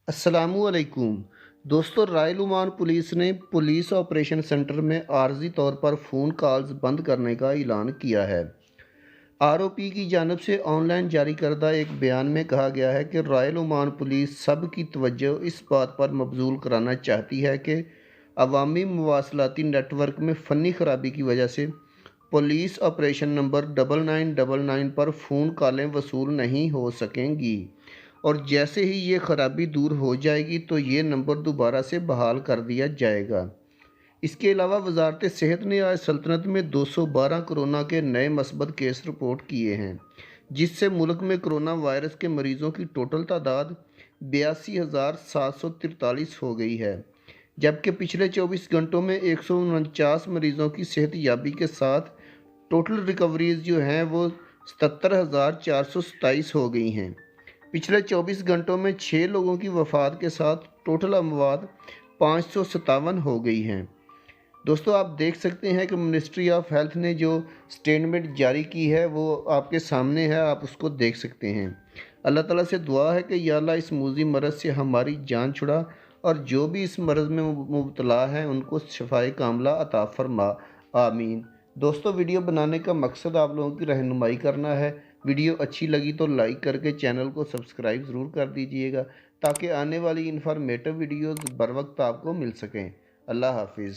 अस्सलामुअलैकुम दोस्तों, royal Oman police ने पुलिस ऑपरेशन सेंटर में आर्जी तौर पर फ़ोन कॉल्स बंद करने का ऐलान किया है। आरओपी की जानिब से ऑनलाइन जारी करदा एक बयान में कहा गया है कि रायल ओमान पुलिस सब की तवज्जो इस बात पर मबजूल कराना चाहती है कि अवामी मवासलाती नेटवर्क में फ़नी खराबी की वजह से पुलिस ऑपरेशन नंबर 9999 पर फ़ोन कॉलें वसूल नहीं हो सकेंगी और जैसे ही ये खराबी दूर हो जाएगी तो ये नंबर दोबारा से बहाल कर दिया जाएगा। इसके अलावा वजारत सेहत ने आज सल्तनत में 212 कोरोना के नए मस्बत केस रिपोर्ट किए हैं, जिससे मुल्क में कोरोना वायरस के मरीज़ों की टोटल तादाद 82,743 हो गई है। जबकि पिछले 24 घंटों में 149 मरीज़ों की सेहत याबी के साथ टोटल रिकवरीज जो हैं वो 77,427 हो गई हैं। पिछले 24 घंटों में 6 लोगों की वफ़ात के साथ टोटल अमवात 557 हो गई हैं। दोस्तों, आप देख सकते हैं कि मिनिस्ट्री ऑफ हेल्थ ने जो स्टेटमेंट जारी की है वो आपके सामने है, आप उसको देख सकते हैं। अल्लाह ताला से दुआ है कि या अल्लाह इस मूजी मरज़ से हमारी जान छुड़ा और जो भी इस मरज़ में मुब्तला हैं उनको शफ़ाए कामला अता फ़रमा, आमीन। दोस्तों, वीडियो बनाने का मकसद आप लोगों की रहनुमाई करना है। वीडियो अच्छी लगी तो लाइक करके चैनल को सब्सक्राइब ज़रूर कर दीजिएगा ताकि आने वाली इन्फॉर्मेटिव वीडियोज़ बर वक्त आपको मिल सकें। अल्लाह हाफिज़।